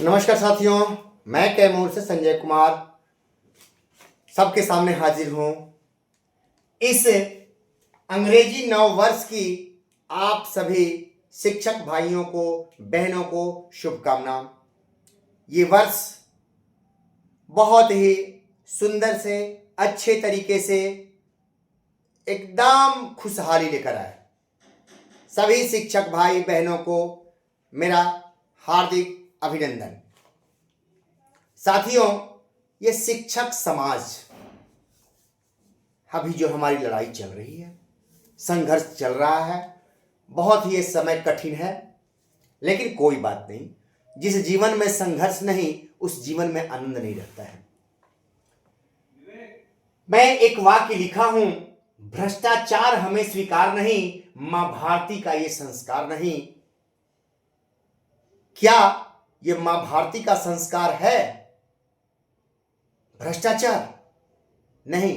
नमस्कार साथियों, मैं कैमूर से संजय कुमार सबके सामने हाजिर हूं। इस अंग्रेजी नव वर्ष की आप सभी शिक्षक भाइयों को बहनों को शुभकामनाएं। ये वर्ष बहुत ही सुंदर से अच्छे तरीके से एकदम खुशहाली लेकर आए। सभी शिक्षक भाई बहनों को मेरा हार्दिक अभिनंदन। साथियों, ये शिक्षक समाज अभी जो हमारी लड़ाई चल रही है, संघर्ष चल रहा है, बहुत ही ये समय कठिन है, लेकिन कोई बात नहीं। जिस जीवन में संघर्ष नहीं उस जीवन में आनंद नहीं रहता है। मैं एक वाक्य लिखा हूं, भ्रष्टाचार हमें स्वीकार नहीं, मां भारती का ये संस्कार नहीं। क्या ये मां भारती का संस्कार है भ्रष्टाचार? नहीं।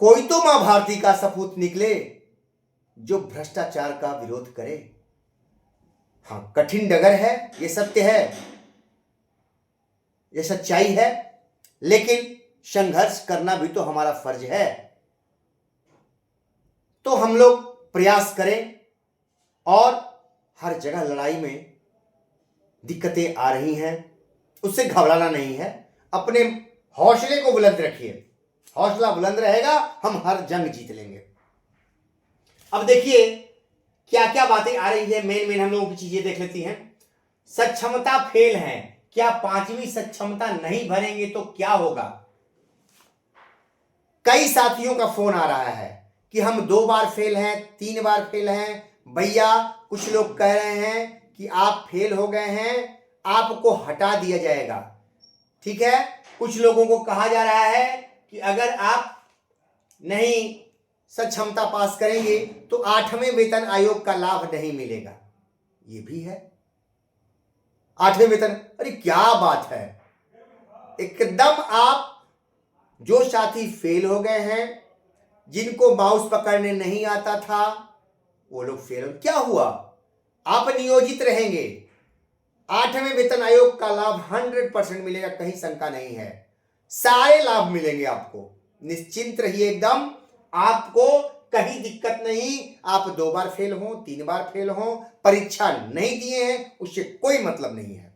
कोई तो मां भारती का सपूत निकले जो भ्रष्टाचार का विरोध करे। हां, कठिन डगर है, ये सत्य है, ये सच्चाई है, लेकिन संघर्ष करना भी तो हमारा फर्ज है। तो हम लोग प्रयास करें। और हर जगह लड़ाई में दिक्कतें आ रही हैं, उससे घबराना नहीं है। अपने हौसले को बुलंद रखिए, हौसला बुलंद रहेगा, हम हर जंग जीत लेंगे। अब देखिए क्या क्या बातें आ रही है, मेन हम लोगों की चीजें देख लेती हैं। सक्षमता फेल है, क्या 5वीं सक्षमता नहीं भरेंगे तो क्या होगा? कई साथियों का फोन आ रहा है कि हम 2 बार फेल हैं, 3 बार फेल हैं। भैया, कुछ लोग कह रहे हैं कि आप फेल हो गए हैं, आपको हटा दिया जाएगा। ठीक है, कुछ लोगों को कहा जा रहा है कि अगर आप नहीं सक्षमता पास करेंगे तो 8वें वेतन आयोग का लाभ नहीं मिलेगा। ये भी है, 8वें वेतन। अरे क्या बात है! एकदम आप जो साथी फेल हो गए हैं, जिनको माउस पकड़ने नहीं आता था, वो लोग फेल। क्या हुआ? आप नियोजित रहेंगे, 8वें वेतन आयोग का लाभ 100% मिलेगा, कहीं शंका नहीं है। सारे लाभ मिलेंगे आपको, निश्चिंत रहिए एकदम। आपको कहीं दिक्कत नहीं। आप 2 बार फेल हो, 3 बार फेल हो, परीक्षा नहीं दिए हैं, उससे कोई मतलब नहीं है।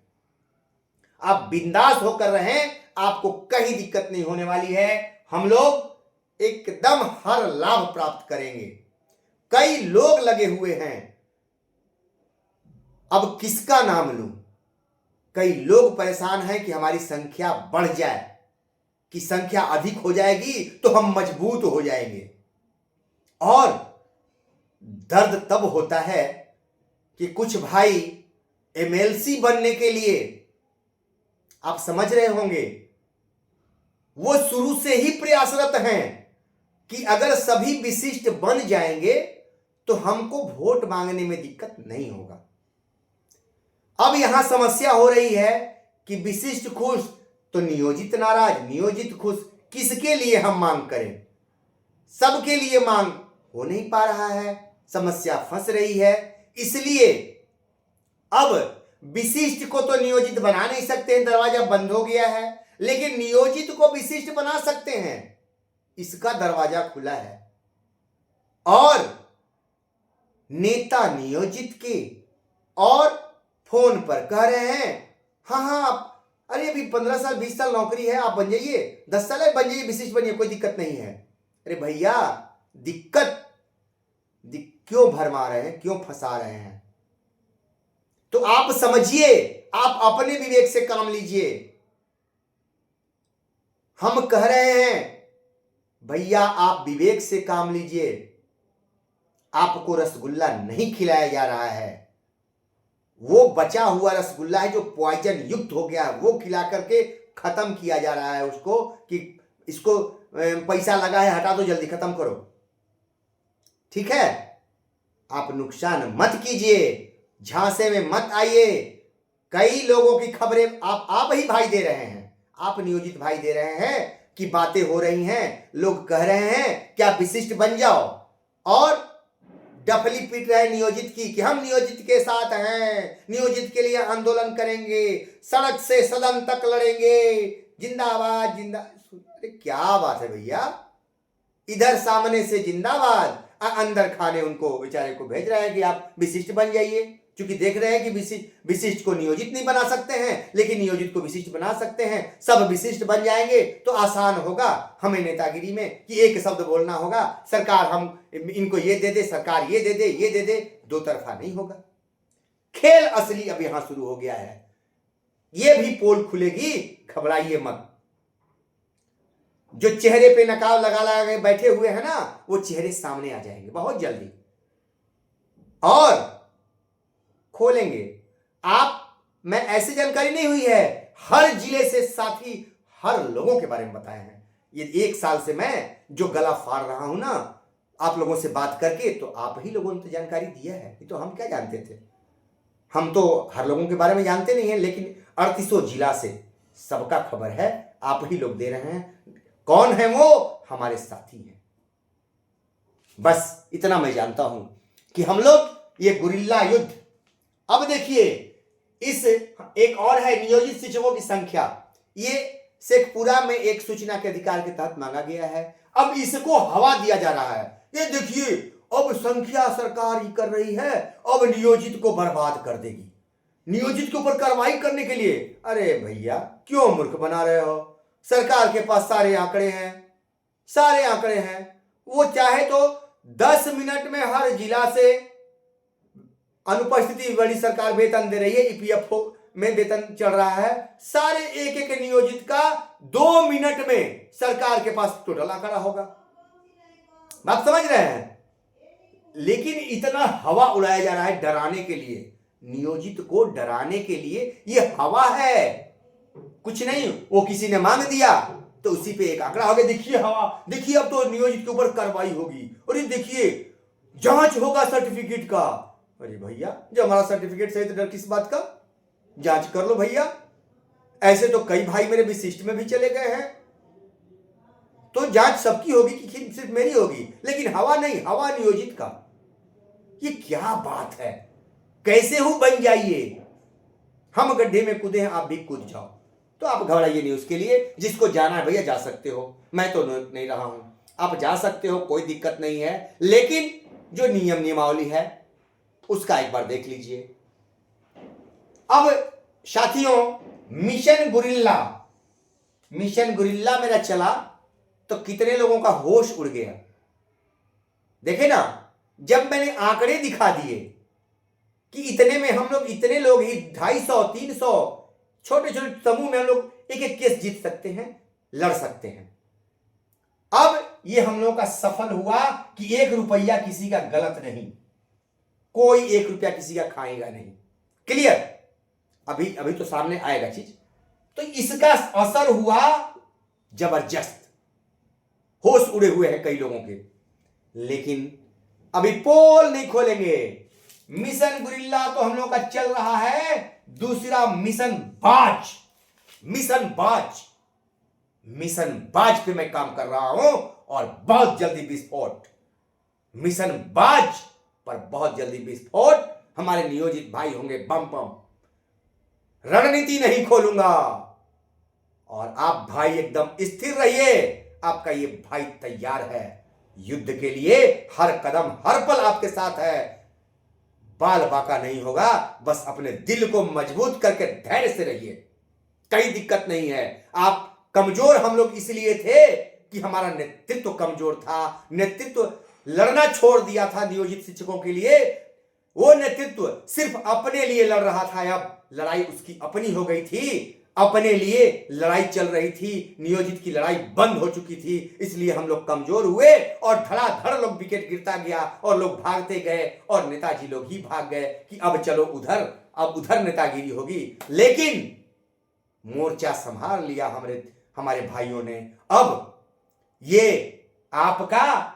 आप बिंदास होकर रहें, आपको कहीं दिक्कत नहीं होने वाली है। हम लोग एकदम हर लाभ प्राप्त करेंगे। कई लोग लगे हुए हैं, अब किसका नाम लूं? कई लोग परेशान हैं कि हमारी संख्या बढ़ जाए, कि संख्या अधिक हो जाएगी तो हम मजबूत हो जाएंगे। और दर्द तब होता है कि कुछ भाई एमएलसी बनने के लिए, आप समझ रहे होंगे, वो शुरू से ही प्रयासरत हैं कि अगर सभी विशिष्ट बन जाएंगे तो हमको वोट मांगने में दिक्कत नहीं होगा। अब यहां समस्या हो रही है कि विशिष्ट खुश तो नियोजित नाराज, नियोजित खुश। किसके लिए हम मांग करें? सबके लिए मांग हो नहीं पा रहा है, समस्या फंस रही है। इसलिए अब विशिष्ट को तो नियोजित बना नहीं सकते हैं, दरवाजा बंद हो गया है, लेकिन नियोजित को विशिष्ट बना सकते हैं, इसका दरवाजा खुला है। और नेता नियोजित के और फोन पर कह रहे हैं, हाँ आप, अरे अभी 15 साल 20 साल नौकरी है, आप बन जाइए, 10 साल है, बन जाइए, विशिष्ट बनिए, कोई दिक्कत नहीं है। अरे भैया, दिक्कत क्यों भरमा रहे हैं, क्यों फंसा रहे हैं? तो आप समझिए, आप अपने विवेक से काम लीजिए। हम कह रहे हैं भैया, आप विवेक से काम लीजिए। आपको रसगुल्ला नहीं खिलाया जा रहा है, वो बचा हुआ रसगुल्ला है जो पॉइजन युक्त हो गया, वो खिला करके खत्म किया जा रहा है उसको, कि इसको पैसा लगा है, हटा दो, जल्दी खत्म करो। ठीक है, आप नुकसान मत कीजिए, झांसे में मत आइए। कई लोगों की खबरें आप ही भाई दे रहे हैं, आप नियोजित भाई दे रहे हैं कि बातें हो रही हैं, लोग कह रहे हैं कि आप विशिष्ट बन जाओ। और डफली पीट रहे नियोजित की कि हम नियोजित के साथ हैं, नियोजित के लिए आंदोलन करेंगे, सड़क से सदन तक लड़ेंगे, जिंदाबाद जिंदाबाद। अरे क्या बात है भैया, इधर सामने से जिंदाबाद, अंदर खाने उनको बेचारे को भेज रहे हैं कि आप विशिष्ट बन जाइए, क्योंकि देख रहे हैं कि विशिष्ट को नियोजित नहीं बना सकते हैं, लेकिन नियोजित को विशिष्ट बना सकते हैं। सब विशिष्ट बन जाएंगे तो आसान होगा हमें नेतागिरी में कि एक शब्द बोलना होगा, सरकार हम इनको ये दे दे, सरकार ये दे दे, ये दे दे, दो तरफा नहीं होगा। खेल असली अब यहां शुरू हो गया है। ये भी पोल खुलेगी, घबराइए मत। जो चेहरे पे नकाब लगा लगा के बैठे हुए हैं ना, वो चेहरे सामने आ जाएंगे बहुत जल्दी और खोलेंगे। आप मैं ऐसी जानकारी नहीं हुई है, हर जिले से साथी हर लोगों के बारे में बताए हैं। ये 1 साल से मैं जो गला फाड़ रहा हूं ना आप लोगों से बात करके, तो आप ही लोगों ने तो जानकारी दिया है। ये तो हम क्या जानते थे, हम तो हर लोगों के बारे में जानते नहीं है, लेकिन 38 जिला से सबका खबर है, आप ही लोग दे रहे हैं। कौन है वो? हमारे साथी हैं। बस इतना मैं जानता हूं कि हम लोग ये गुरिल्ला युद्ध, अब देखिए इस एक और है नियोजित शिक्षकों की संख्या, ये शेखपुरा में एक सूचना के अधिकार के तहत मांगा गया है। अब इसको हवा दिया जा रहा है, ये देखिए अब संख्या सरकार ही कर रही है, अब नियोजित को बर्बाद कर देगी, नियोजित के ऊपर कार्रवाई करने के लिए। अरे भैया क्यों मूर्ख बना रहे हो? सरकार के पास सारे आंकड़े हैं, सारे आंकड़े हैं। वो चाहे तो 10 मिनट में हर जिला से अनुपस्थिति बड़ी सरकार वेतन दे रही है, ईपीएफओ में वेतन चल रहा है, सारे एक एक नियोजित का 2 मिनट में सरकार के पास टोटल आंकड़ा होगा। आप समझ रहे हैं? लेकिन इतना हवा उड़ाया जा रहा है डराने के लिए, नियोजित को डराने के लिए। ये हवा है, कुछ नहीं। वो किसी ने मांग दिया तो उसी पे एक आंकड़ा हो गया। देखिए हवा, देखिए अब तो नियोजित के ऊपर कार्रवाई होगी, और ये देखिए जांच होगा सर्टिफिकेट का। अरे भैया जब हमारा सर्टिफिकेट सही तो डर किस बात का? जांच कर लो भैया। ऐसे तो कई भाई मेरे विशिष्ट में भी चले गए हैं, तो जांच सबकी होगी कि सिर्फ मेरी होगी, लेकिन हवा नहीं, हवा नियोजित का। ये क्या बात है? कैसे हो बन जाइए, हम गड्ढे में कूदे हैं आप भी कूद जाओ। तो आप घबराइए नहीं, उसके लिए जिसको जाना है भैया जा सकते हो, मैं तो नहीं रहा हूं, आप जा सकते हो, कोई दिक्कत नहीं है। लेकिन जो नियम नियमावली है उसका एक बार देख लीजिए। अब साथियों मिशन गुरिल्ला मेरा चला तो कितने लोगों का होश उड़ गया। देखे ना, जब मैंने आंकड़े दिखा दिए कि इतने में हम लोग, इतने लोग ही 250 300 छोटे छोटे समूह में हम लोग एक एक केस जीत सकते हैं, लड़ सकते हैं। अब ये हम लोग का सफल हुआ कि 1 रुपया किसी का गलत नहीं, कोई 1 रुपया किसी का खाएगा नहीं। क्लियर? अभी तो सामने आएगा चीज। तो इसका असर हुआ जबरदस्त, होश उड़े हुए हैं कई लोगों के। लेकिन अभी पोल नहीं खोलेंगे। मिशन गुरिल्ला तो हम लोग का चल रहा है, दूसरा मिशन बाज पे मैं काम कर रहा हूं, और बहुत जल्दी विस्फोट, मिशन बाज पर बहुत जल्दी विस्फोट। हमारे नियोजित भाई होंगे बम बम। रणनीति नहीं खोलूंगा, और आप भाई एकदम स्थिर रहिए, आपका ये भाई तैयार है युद्ध के लिए, हर कदम हर पल आपके साथ है। बाल बाका नहीं होगा, बस अपने दिल को मजबूत करके धैर्य से रहिए, कोई दिक्कत नहीं है। आप कमजोर हम लोग इसलिए थे कि हमारा नेतृत्व कमजोर था, नेतृत्व लड़ना छोड़ दिया था नियोजित शिक्षकों के लिए। वो नेतृत्व सिर्फ अपने लिए लड़ रहा था, अब लड़ाई उसकी अपनी हो गई थी, अपने लिए लड़ाई चल रही थी, नियोजित की लड़ाई बंद हो चुकी थी। इसलिए हम लोग कमजोर हुए और धड़ाधड़ लोग विकेट गिरता गया और लोग भागते गए, और नेताजी लोग ही भाग गए कि अब चलो उधर, अब उधर नेतागिरी होगी। लेकिन मोर्चा संभाल लिया हमारे भाइयों ने। अब ये आपका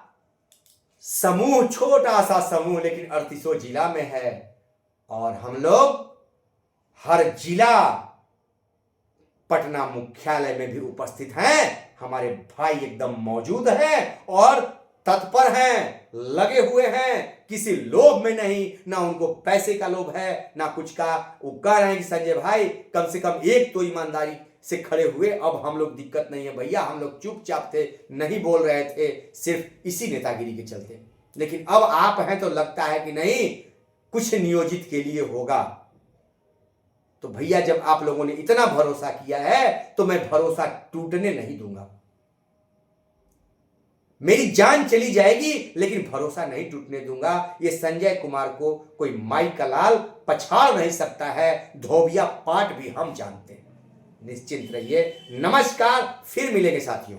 समूह, छोटा सा समूह, लेकिन 38 जिला में है, और हम लोग हर जिला, पटना मुख्यालय में भी उपस्थित हैं। हमारे भाई एकदम मौजूद हैं और तत्पर हैं, लगे हुए हैं किसी लोभ में नहीं, ना उनको पैसे का लोभ है ना कुछ का। वो कह रहे हैं कि संजय भाई कम से कम एक तो ईमानदारी से खड़े हुए, अब हम लोग दिक्कत नहीं है भैया, हम लोग चुपचाप थे, नहीं बोल रहे थे सिर्फ इसी नेतागिरी के चलते, लेकिन अब आप हैं तो लगता है कि नहीं कुछ नियोजित के लिए होगा। तो भैया जब आप लोगों ने इतना भरोसा किया है तो मैं भरोसा टूटने नहीं दूंगा। मेरी जान चली जाएगी लेकिन भरोसा नहीं टूटने दूंगा। ये संजय कुमार को कोई माई का लाल पछाड़ नहीं सकता है, धोबिया पाठ भी हम जानते हैं। निश्चिंत रहिए। नमस्कार, फिर मिलेंगे साथियों।